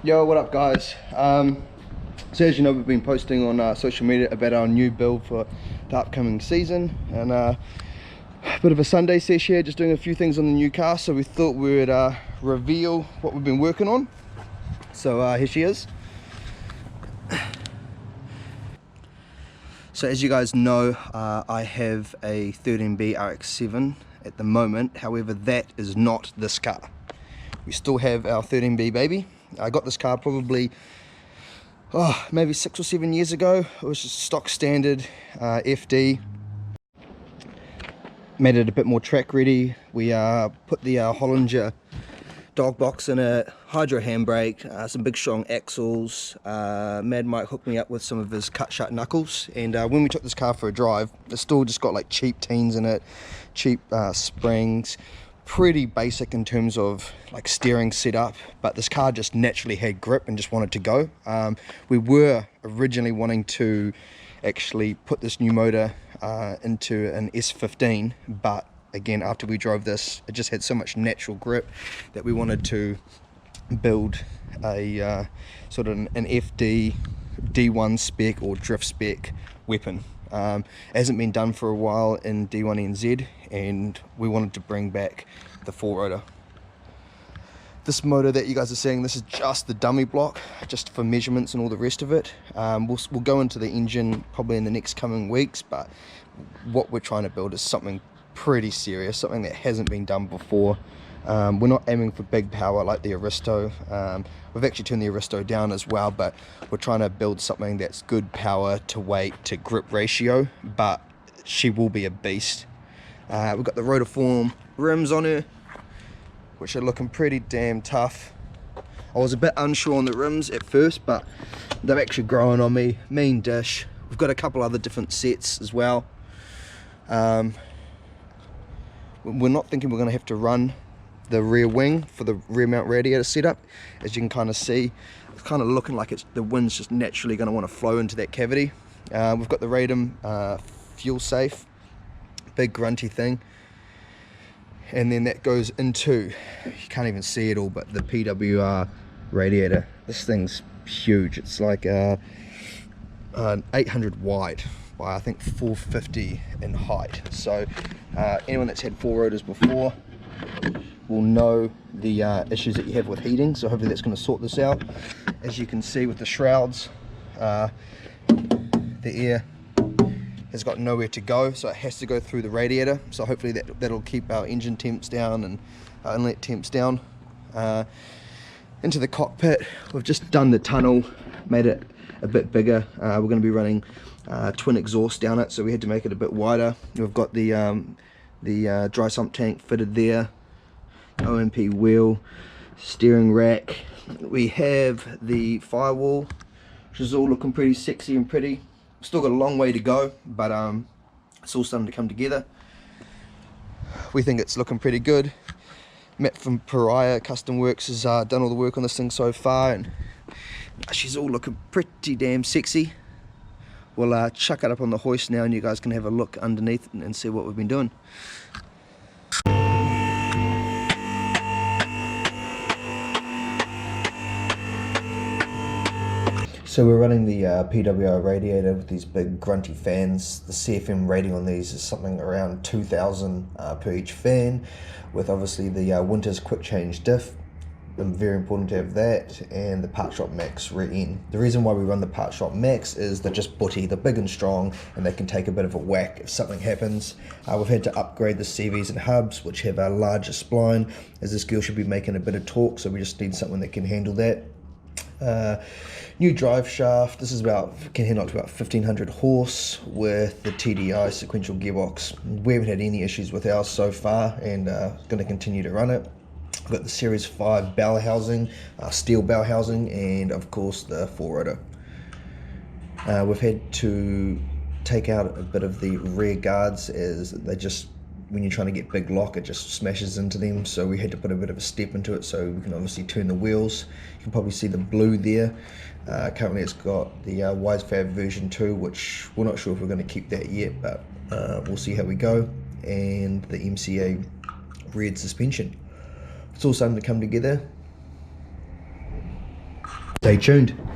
Yo, what up guys? So as you know, we've been posting on social media about our new build for the upcoming season, and a bit of a Sunday sesh here, just doing a few things on the new car. So we thought we would reveal what we've been working on. So here she is. So as you guys know, I have a 13B RX7 at the moment. However, that is not this car. We still have our 13B baby. I got this car probably maybe 6 or 7 years ago. It was just stock standard FD. Made it a bit more track ready. We put the Hollinger dog box in it, hydro handbrake, some big strong axles. Mad Mike hooked me up with some of his cut shut knuckles, and when we took this car for a drive, it's still just got like cheap teens in it, cheap springs, pretty basic in terms of like steering setup, but this car just naturally had grip and just wanted to go. We were originally wanting to actually put this new motor into an S15, but again, after we drove this, it just had so much natural grip that we wanted to build a sort of an FD D1 spec or drift spec weapon. It hasn't been done for a while in D1 NZ, and we wanted to bring back the 4-rotor. This motor that you guys are seeing, this is just the dummy block, just for measurements and all the rest of it. We'll go into the engine probably in the next coming weeks, but what we're trying to build is something pretty serious, something that hasn't been done before. We're not aiming for big power like the Aristo. We've actually turned the Aristo down as well, but we're trying to build something that's good power to weight to grip ratio, but she will be a beast. We've got the Rotor rims on her, which are looking pretty damn tough. I was a bit unsure on the rims at first, but they're actually growing on me. Mean dish. We've got a couple other different sets as well. We're not thinking we're going to have to run the rear wing for the rear mount radiator setup. As you can kind of see, it's kind of looking like the wind's just naturally going to want to flow into that cavity. We've got the Radom fuel safe, big grunty thing, and then that goes into, you can't even see it all, but the PWR radiator. This thing's huge. It's like an 800 wide by I think 450 in height. So anyone that's had 4 rotors before will know the issues that you have with heating, so hopefully that's going to sort this out. As you can see with the shrouds, the air has got nowhere to go, so it has to go through the radiator. So hopefully that'll keep our engine temps down and our inlet temps down. Into the cockpit, we've just done the tunnel, made it a bit bigger. We're going to be running twin exhaust down it, so we had to make it a bit wider. We've got the dry sump tank fitted there, OMP wheel, steering rack. We have the firewall, which is all looking pretty sexy and pretty. Still got a long way to go, but it's all starting to come together. We think it's looking pretty good. Matt from Pariah Custom Works has done all the work on this thing so far, and she's all looking pretty damn sexy. We'll chuck it up on the hoist now, and you guys can have a look underneath and see what we've been doing. So we're running the PWR radiator with these big grunty fans. The CFM rating on these is something around 2,000 per each fan, with obviously the Winters quick change diff. Very important to have that, and the Part Shop Max rear end. The reason why we run the Part Shop Max is they're just butty, they're big and strong, and they can take a bit of a whack if something happens. We've had to upgrade the CVs and hubs, which have a larger spline, as this girl should be making a bit of torque, so we just need something that can handle that. New drive shaft. This is can handle up to about 1500 horse with the TDI sequential gearbox. We haven't had any issues with ours so far, and going to continue to run it. We've got the Series 5 bell housing, steel bell housing, and of course the 4-rotor. We've had to take out a bit of the rear guards, as they just, when you're trying to get big lock, it just smashes into them, so we had to put a bit of a step into it so we can obviously turn the wheels. You can probably see the blue there. Currently it's got the WiseFab version 2, which we're not sure if we're going to keep that yet, but we'll see how we go. And the MCA reared suspension. It's all starting to come together. Stay tuned.